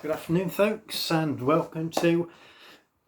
Good afternoon, folks, and welcome to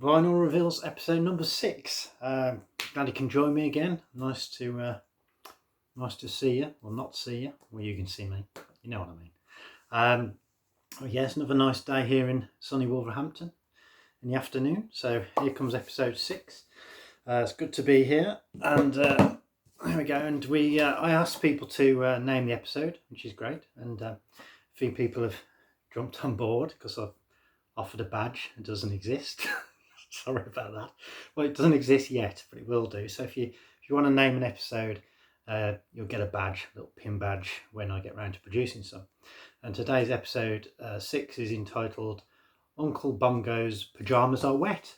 Vinyl Reveals episode number 6. Glad you can join me again. Nice to see you, or not see you. Well, you can see me. You know what I mean. Yes, another nice day here in sunny Wolverhampton in the afternoon. So here comes episode 6. It's good to be here, and there we go. And I asked people to name the episode, which is great, and a few people have jumped on board because I've offered a badge. It doesn't exist. Sorry about that. Well, it doesn't exist yet, but it will do. So if you want to name an episode, you'll get a badge, a little pin badge, when I get round to producing some. And today's episode 6 is entitled Uncle Bongo's Pyjamas Are Wet.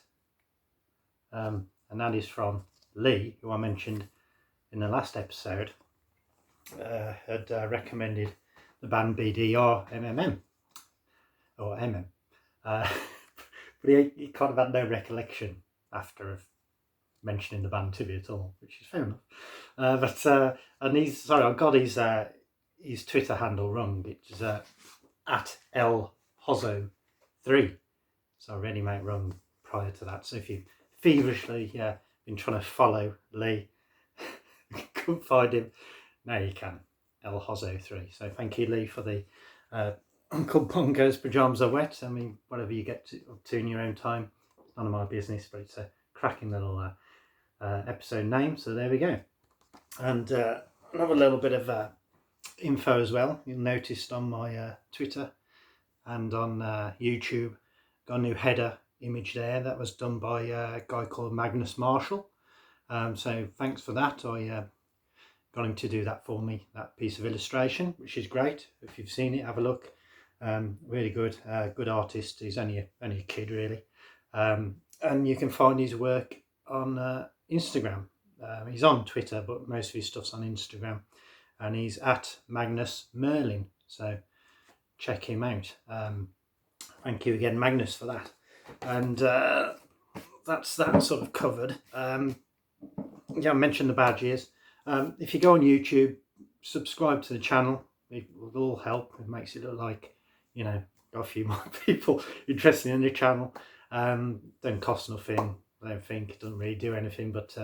And that is from Lee, who I mentioned in the last episode, had recommended the band BDR MMM. Or MM. But he kind of had no recollection after mentioning the band to me at all, which is fair enough. And I got his Twitter handle wrong. It's at lhozo3. So I really made it wrong prior to that. So if you feverishly been trying to follow Lee, couldn't find him, now you can. lhozo3. So thank you, Lee, for the Uncle Bongo's Pyjamas Are Wet. I mean, whatever you get up to in your own time, it's none of my business, but it's a cracking little episode name. So there we go. And another little bit of info as well. You'll notice on my Twitter and on YouTube, got a new header image there. That was done by a guy called Magnus Marshall. So thanks for that. I got him to do that for me, that piece of illustration, which is great. If you've seen it, have a look. Really good, good artist. He's only a kid, really, and you can find his work on Instagram. He's on Twitter, but most of his stuff's on Instagram, and he's at Magnus Merlin. So check him out. Thank you again, Magnus, for that. And that's that sort of covered. I mentioned the badges. If you go on YouTube, subscribe to the channel. It will all help. It makes it look like, got a few more people interested in the channel. Don't cost nothing. I don't think it doesn't really do anything, but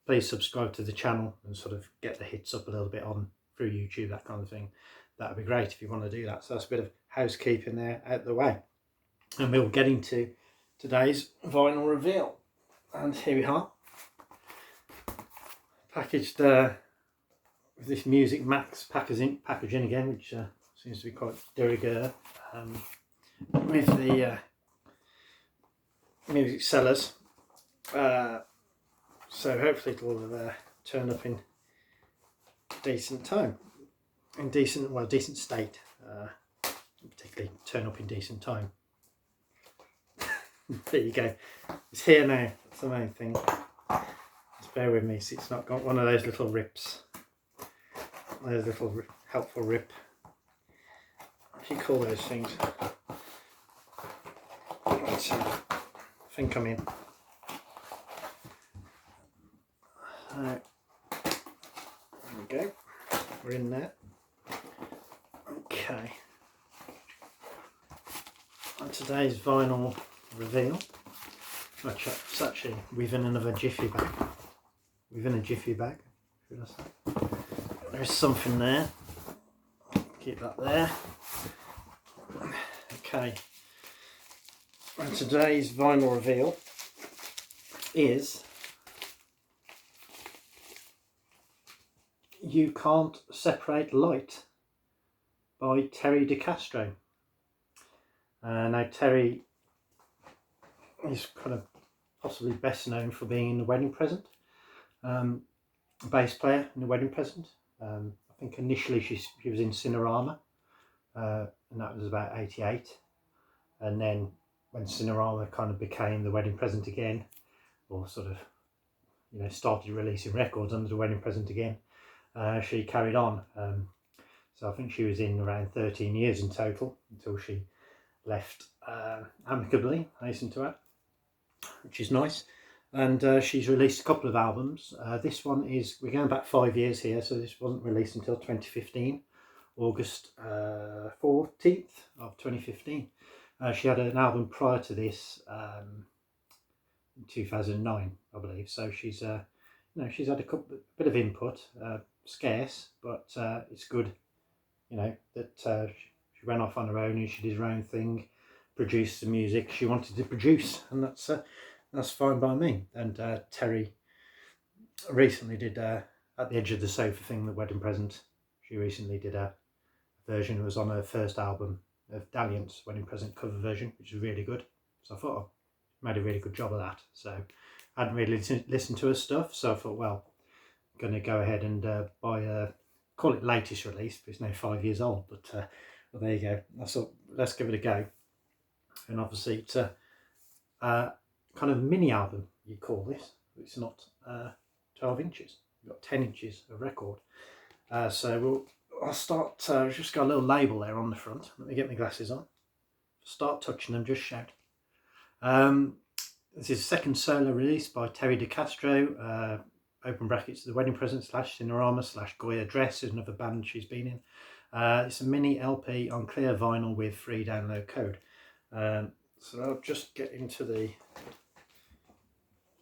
please subscribe to the channel and sort of get the hits up a little bit on through YouTube, that kind of thing. That would be great if you want to do that. So that's a bit of housekeeping there out the way. And we'll get into today's vinyl reveal. And here we are. Packaged with this Music Max packaging again, which seems to be quite de rigueur, with the music sellers. So hopefully it will turn up in decent time, in decent state. Particularly turn up in decent time. There you go. It's here now. That's the main thing. Just bear with me. See, it's not got one of those little rips. Those little helpful rip. What do you call those things? Right, I think I'm in. There we go. We're in there. Okay. And today's vinyl reveal. It's actually within another Jiffy bag. Within a Jiffy bag, should I say. There's something there. Keep that there. Okay. And today's vinyl reveal is You Can't Separate Light by Terry de Castro. Now Terry is kind of possibly best known for being in The Wedding Present, bass player in The Wedding Present. I think initially she was in Cinerama, and that was about 88, and then when Cinerama kind of became The Wedding Present again, or sort of started releasing records under The Wedding Present again, she carried on. So I think she was in around 13 years in total until she left amicably, hasten to add, which is nice. And she's released a couple of albums. This one we're going back 5 years here, so this wasn't released until 2015, August 14th of 2015. She had an album prior to this, in 2009, I believe. So she's she's had a bit of input, scarce, but it's good. That she went off on her own and she did her own thing, produced the music she wanted to produce, and that's fine by me. And Terry recently did At the Edge of the Sofa thing, the wedding present. She recently did a version. It was on her first album of Dalliance wedding present cover version, which is really good. So I thought I made a really good job of that. So I hadn't really listened to her stuff, so I thought, well, I'm going to go ahead and buy call it latest release, but it's now 5 years old. But well, there you go. I thought, let's give it a go. And obviously it's a kind of mini album, you call this. It's not 12 inches. You've got 10 inches of record. So I'll start, just got a little label there on the front. Let me get my glasses on. Start touching them, just shout. This is a second solo release by Terry de Castro, open brackets, The Wedding Present / Cinerama / Goya Dress is another band she's been in. It's a mini LP on clear vinyl with free download code. So I'll just get into the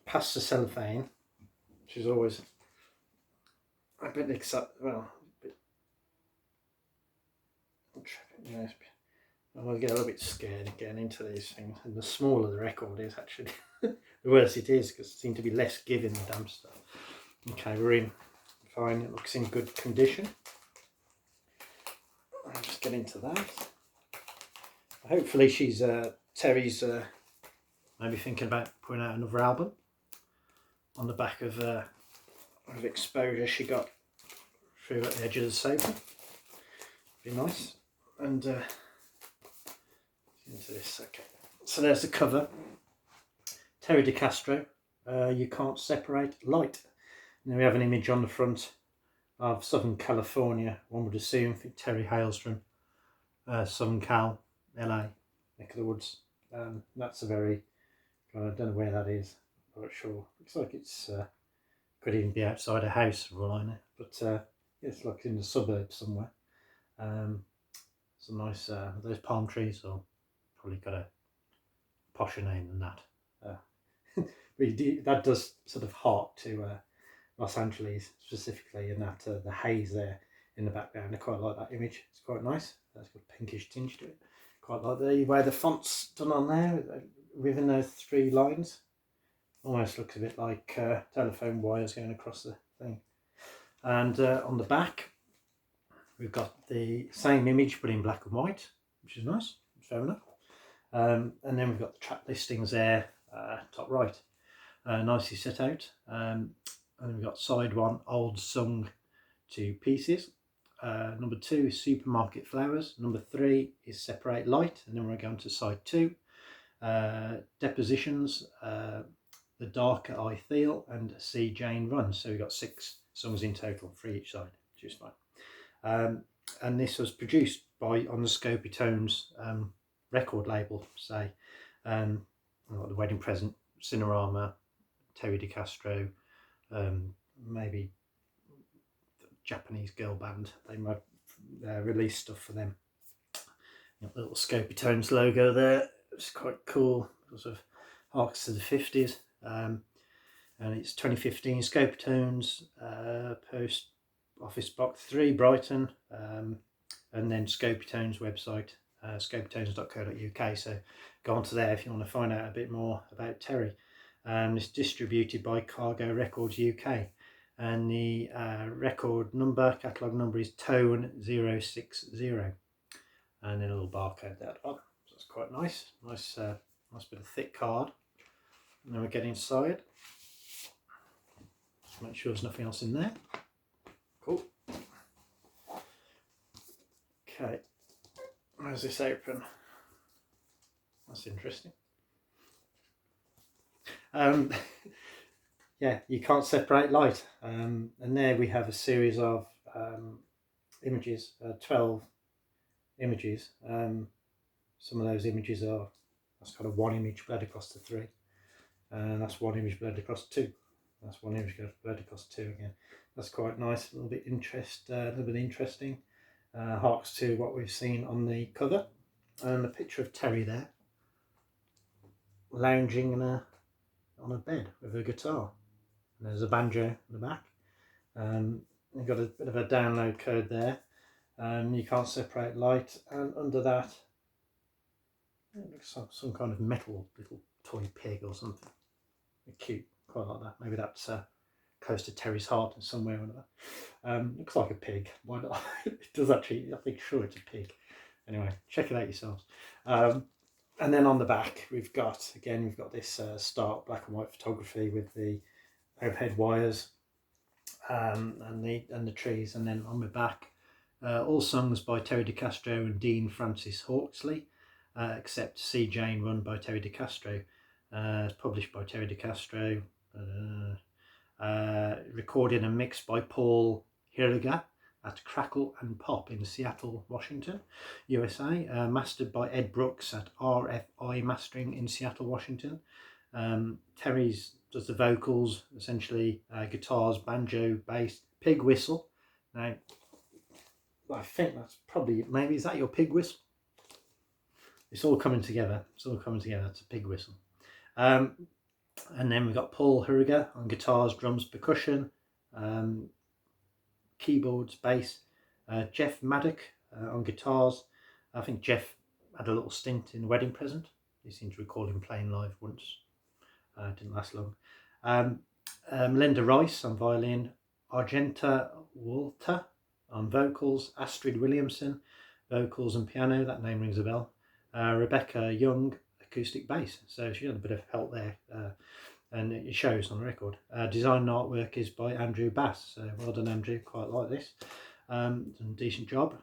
past the cellophane, which is always a bit exciting. Well, I get a little bit scared getting into these things, and the smaller the record is, actually, the worse it is, because it seems to be less giving the damn stuff. Okay, we're in. Fine, it looks in good condition. I'll just get into that. Hopefully Terry's maybe thinking about putting out another album on the back of exposure she got through At the Edge of the Sofa. Be nice. And into this. Okay, so there's the cover. Terry de Castro, You Can't Separate Light. And then we have an image on the front of Southern California. One would assume. I think Terry hails from Southern Cal, LA, neck of the woods. That's a very, I don't know where that is. I'm not sure. Looks like it's could even be outside a house for all I know. But it's like in the suburbs somewhere. Some nice those palm trees, or probably got a posher name than that. That does sort of hark to Los Angeles specifically, and that the haze there in the background. I quite like that image. It's quite nice. That's got a pinkish tinge to it. Quite like the way the font's done on there within those three lines. Almost looks a bit like telephone wires going across the thing. And on the back, we've got the same image but in black and white, which is nice. Fair enough. And then we've got the track listings there, top right, nicely set out. And we've got side 1, Old Sung to Pieces. Number 2 is Supermarket Flowers. Number 3 is Separate Light. And then we're going to side 2, Depositions, The Darker I Feel, and See Jane Run. So we've got 6 songs in total, 3 each side, which is fine. And this was produced on the Scopy Tones record label, say, The Wedding Present, Cinerama, Terry de Castro, maybe the Japanese girl band. They might release stuff for them. The little Scopy Tones logo there. It's quite cool. It sort of harks to the 50s. And it's 2015 Scopy Tones, Post Office Box 3, Brighton, and then Scopy Tones website, scopytones.co.uk. So go on to there if you want to find out a bit more about Terry. It's distributed by Cargo Records UK, and the record number, catalogue number, is Tone 060, and then a little barcode there. So it's quite nice. Nice bit of thick card. And then we get inside. Just make sure there's nothing else in there. Cool. Okay, how's this open? That's interesting. Yeah, You Can't Separate Light. And there we have a series of images, 12 images. Some of those images that's kind of one image bled across the 3. And that's one image bled across 2. That's one image bled across 2 again. That's quite nice, a little bit interesting. Harks to what we've seen on the cover. and a picture of Terry there, lounging on a bed with a guitar. And there's a banjo in the back. You've got a bit of a download code there. You can't separate light, and under that it looks like some kind of metal little toy pig or something. Cute, quite like that. Maybe that's close to Terry's heart in some way or another. Looks like a pig. Why not? It does actually. I think sure it's a pig. Anyway, check it out yourselves. And then on the back we've got this stark black and white photography with the overhead wires and the trees, and then on the back all songs by Terry de Castro and Dean Francis Hawksley, except See Jane run by Terry de Castro. It's published by Terry de Castro, recorded and mixed by Paul Hirriga at Crackle and Pop in Seattle, Washington, USA. Mastered by Ed Brooks at RFI Mastering in Seattle, Washington. Terry's does the vocals, essentially guitars, banjo, bass, pig whistle. Now, I think that's probably, maybe, is that your pig whistle? It's all coming together. It's all coming together. It's a pig whistle. And then we've got Paul Hurriger on guitars, drums, percussion, keyboards, bass. Jeff Maddock on guitars. I think Jeff had a little stint in Wedding Present. You seem to recall him playing live once. Didn't last long. Melinda Rice on violin. Argenta Walter on vocals. Astrid Williamson, vocals and piano. That name rings a bell. Rebecca Young, acoustic bass. So she had a bit of help there, and it shows on the record. Design and artwork is by Andrew Bass. So well done, Andrew. Quite like this. Done a decent job.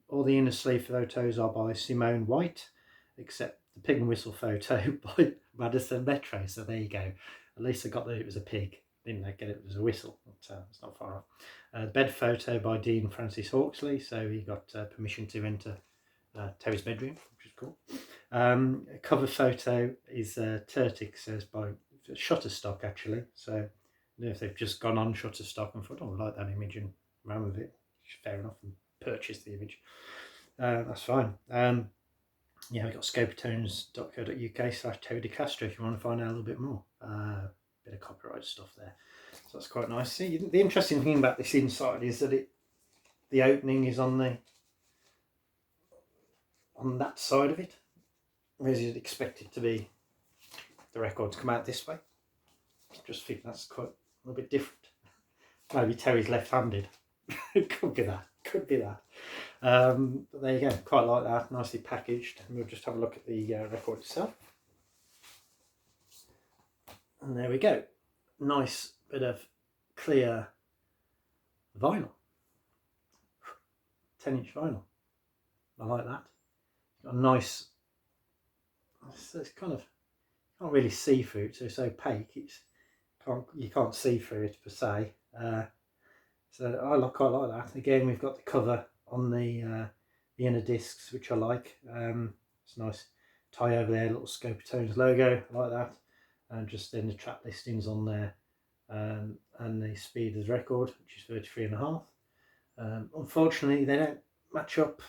All the inner sleeve photos are by Simone White, except the pig and whistle photo by Madison Metro. So there you go. At least I got that it was a pig. Didn't I get it was a whistle? But, it's not far off. Bed photo by Dean Francis Hawksley. So he got permission to enter Terry's bedroom, which is cool. Cover photo is Turtic, says by Shutterstock actually. So I don't know if they've just gone on Shutterstock and thought, oh, I like that image and ran with it. Fair enough, and purchased the image. That's fine. Yeah, we've got scopetones.co.uk/Terry de Castro if you want to find out a little bit more. Bit of copyright stuff there, so that's quite nice. See, the interesting thing about this inside is that the opening is on that side of it, whereas you'd expect it to be the record to come out this way. I just think that's quite a little bit different. Maybe Terry's left-handed. It could be that. Could be that. But there you go. Quite like that. Nicely packaged. And we'll just have a look at the record itself. And there we go. Nice bit of clear vinyl. 10-inch vinyl. I like that. It's got a nice. It's kind of, you can't really see through it, so it's opaque. You can't see through it per se. So I quite like that. Again, we've got the cover on the inner discs, which I like. It's nice tie over there, little Scopetones logo. I like that. And just then the track listings on there, and the speed of the record, which is 33.5. Unfortunately, they don't match up.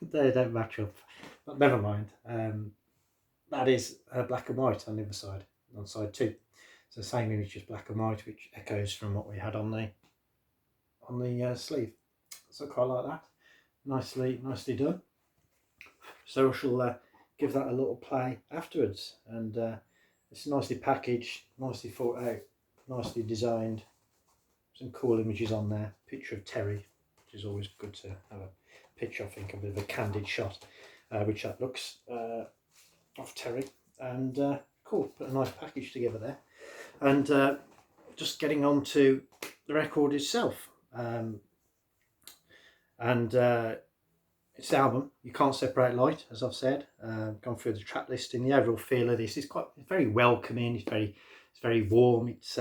They don't match up, but never mind. That is black and white on the other side, on side 2. So the same image, just black and white, which echoes from what we had on the sleeve. So I quite like that. Nicely done. So I shall give that a little play afterwards, and it's nicely packaged, nicely thought out, nicely designed. Some cool images on there. Picture of Terry, which is always good to have a picture. I think a bit of a candid shot, which that looks of Terry, and cool. Put a nice package together there, and just getting on to the record itself, and it's the album. You Can't Separate Light, as I've said. Gone through the track listing. The overall feel of this is it's very welcoming. It's very warm. It's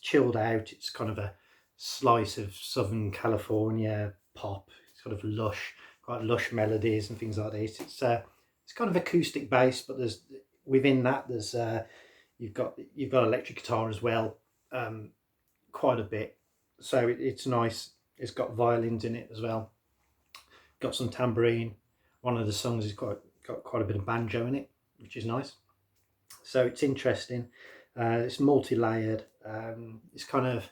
chilled out. It's kind of a slice of Southern California pop. It's sort of quite lush melodies and things like this. It's kind of acoustic bass, but within that there's you've got electric guitar as well, quite a bit. So it's nice. It's got violins in it as well. got some tambourine. One of the songs has got quite a bit of banjo in it, which is nice. So it's interesting. It's multi-layered. It's kind of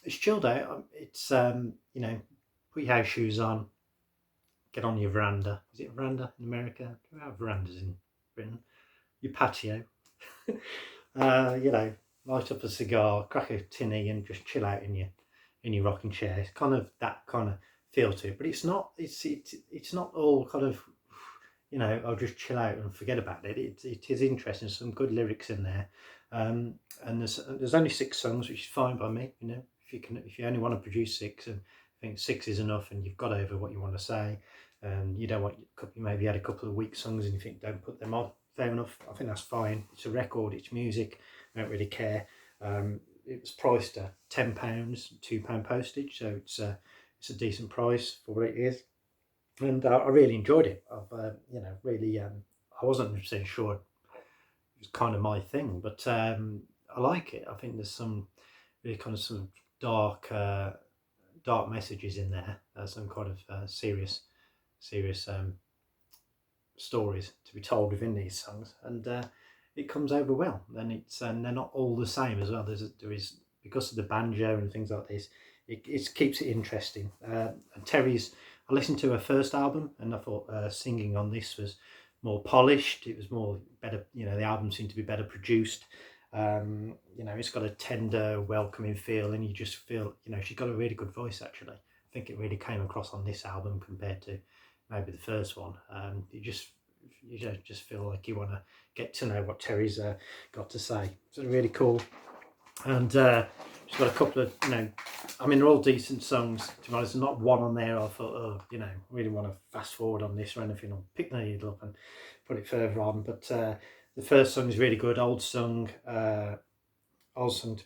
it's chilled out. It's you know, put your house shoes on, get on your veranda. Is it veranda in America? Do we have verandas in Britain? Your patio. You know, light up a cigar, crack a tinny, and just chill out in your rocking chair. It's kind of that kind of feel to it, but it's not. It's not all kind of, you know, I'll just chill out and forget about it. It is interesting. Some good lyrics in there, and there's only 6 songs, which is fine by me. You know, if you only want to produce 6, and I think 6 is enough, and you've got over what you want to say, and you don't want, you maybe had a couple of weak songs and you think don't put them on. Fair enough. I think that's fine. It's a record. It's music. I don't really care. It was priced at £10, £2 postage, so it's a decent price for what it is. And I really enjoyed it. You know, really, I wasn't 100% sure it was kind of my thing, but I like it. I think there's some really kind of some dark messages in there, some kind of serious stories to be told within these songs, and it comes over well. And they're not all the same as well. There is, because of the banjo and things like this, it keeps it interesting. And Terry's, I listened to her first album, and I thought singing on this was more polished. It was more better. You know, the album seemed to be better produced. You know, it's got a tender, welcoming feel, and you just feel, you know, she's got a really good voice. Actually, I think it really came across on this album compared to maybe the first one. You just feel like you want to get to know what Terry's got to say. So really cool. And she's got a couple of, you know, I mean, they're all decent songs. To be honest, there's not one on there I thought, oh, you know, really want to fast forward on this or anything, or pick the needle up and put it further on. But the first song is really good, old song to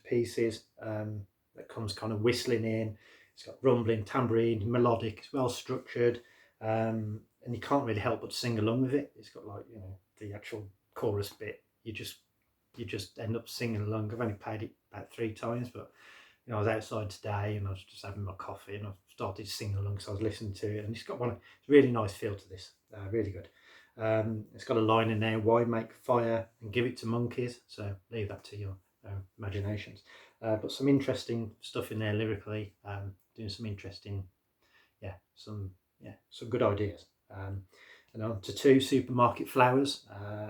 pieces. That comes kind of whistling in. It's got rumbling, tambourine, melodic. It's well structured, and you can't really help but sing along with it. It's got, like, you know, the actual chorus bit. You just end up singing along. I've only played it about 3 times, but you know, I was outside today and I was just having my coffee and I started singing along, so I was listening to it, and it's got it's a really nice feel to this. Really good. It's got a line in there: "Why make fire and give it to monkeys?" So leave that to your imaginations. But some interesting stuff in there lyrically. Doing some interesting, some good ideas. And on to 2, Supermarket Flowers.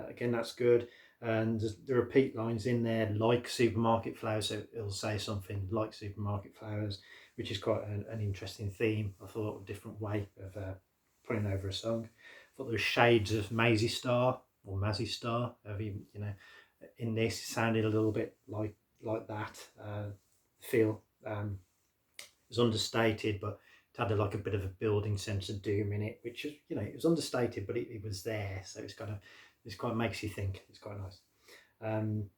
Again, that's good. And the repeat lines in there, like supermarket flowers, so it'll say something like supermarket flowers, which is quite an interesting theme. I thought a different way of putting over a song. I thought there was shades of Maisie Star or Mazzy Star. You know, in this, it sounded a little bit like that. Feel it was understated, but it had like a bit of a building sense of doom in it, which is, you know, it was understated, but it was there. So it's quite makes you think. It's quite nice.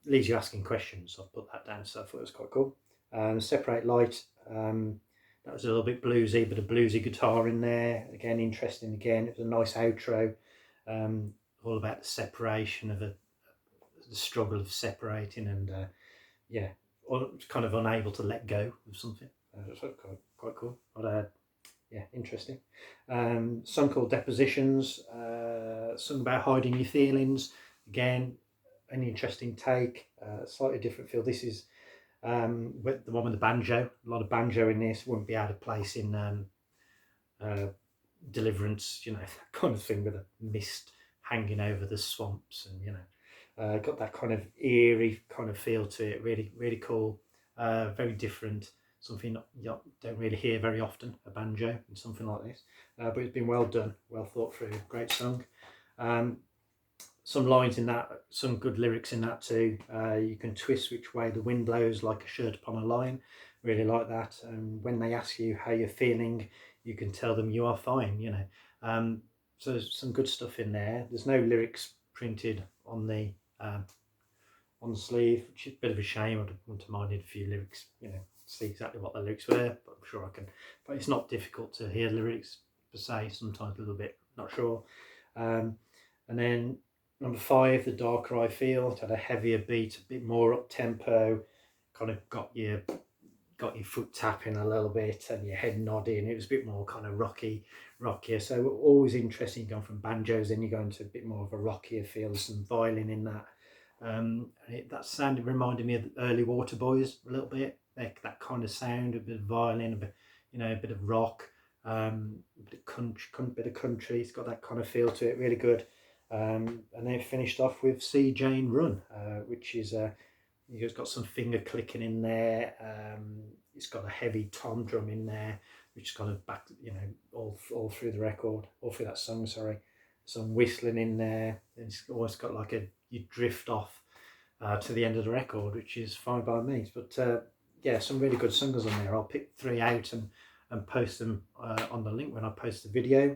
Leaves you asking questions. So I've put that down, so I thought it was quite cool. Separate Light. That was a little bit bluesy, but a bluesy guitar in there. Again, interesting. Again, it was a nice outro. All about the separation of the struggle of separating, and kind of unable to let go of something. That's quite cool. But interesting. Song called Depositions. Song about hiding your feelings. Again, an interesting take. Slightly different feel. This is with the one with the banjo. A lot of banjo in this. Wouldn't be out of place in Deliverance. You know, that kind of thing with a mist hanging over the swamps, and you know, got that kind of eerie kind of feel to it. Really, really cool. Very different. Something you don't really hear very often, a banjo in something like this. But it's been well done, well thought through. Great song. Some lines in that, some good lyrics in that too. You can twist which way the wind blows like a shirt upon a line. Really like that. When they ask you how you're feeling, you can tell them you are fine, you know. So there's some good stuff in there. There's no lyrics printed on the sleeve, which is a bit of a shame. I wouldn't have minded a few lyrics, you know, see exactly what the lyrics were, but I'm sure I can. But it's not difficult to hear lyrics per se, sometimes a little bit, not sure. And then number 5, The Darker I Feel. It had a heavier beat, a bit more up tempo, kind of got got your foot tapping a little bit and your head nodding. It was a bit more kind of rockier. So always interesting going from banjos, then you go into a bit more of a rockier feel, some violin in that. That sounded reminded me of the early Waterboys a little bit. That kind of sound, a bit of violin, a bit, a bit of rock, a bit of country. It's got that kind of feel to it, really good. And then it finished off with See Jane Run, which is it's got some finger clicking in there. It's got a heavy tom drum in there, which is kind of back, all through the record, all through that song. Sorry, some whistling in there. And it's always got like you drift off to the end of the record, which is fine by me. But yeah, some really good songs on there. I'll pick 3 out and post them on the link when I post the video.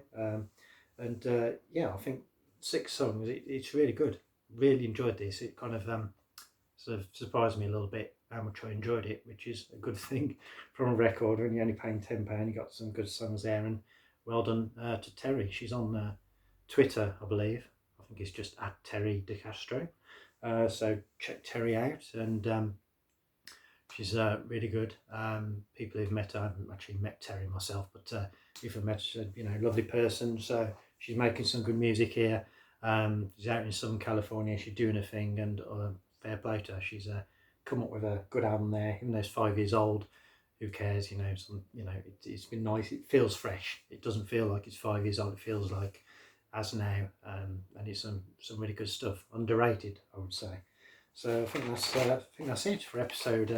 Yeah, I think 6 songs. It's really good. Really enjoyed this. It kind of sort of surprised me a little bit how much I enjoyed it, which is a good thing from a record. When you're only paying £10, you got some good songs there. And well done to Terry. She's on Twitter, I believe. I think it's just at Terry De Castro. So check Terry out, and she's really good. People who've met her, I haven't actually met Terry myself, but if I've met her, lovely person. So she's making some good music here. She's out in Southern California. She's doing a thing, and fair play to her. She's come up with a good album there, even though it's 5 years old. Who cares? It's been nice. It feels fresh. It doesn't feel like it's 5 years old. It feels like as now, and it's some really good stuff. Underrated, I would say. So I think that's it for episode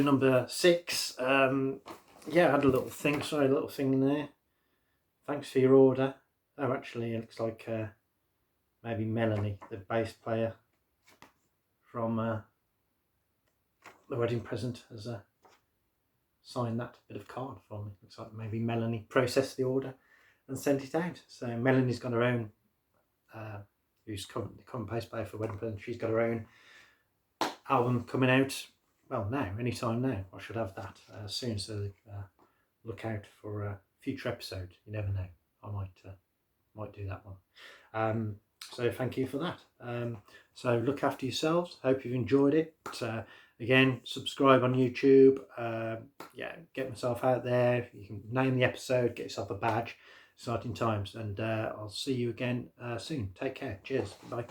number 6. Yeah, I had a little thing. Sorry, a little thing in there. Thanks for your order. Oh, actually, it looks like maybe Melanie, the bass player from the wedding present, has signed that bit of card for me. Looks like maybe Melanie processed the order and sent it out. So Melanie's got her own, who's the current bass player for wedding present. She's got her own album coming out. Well, now, anytime now. I should have that soon. So look out for a future episode. You never know. I might do that one. So thank you for that. So look after yourselves. Hope you've enjoyed it. Again, subscribe on YouTube. Yeah, get myself out there. You can name the episode, get yourself a badge. Exciting times, and I'll see you again soon. Take care. Cheers. Bye.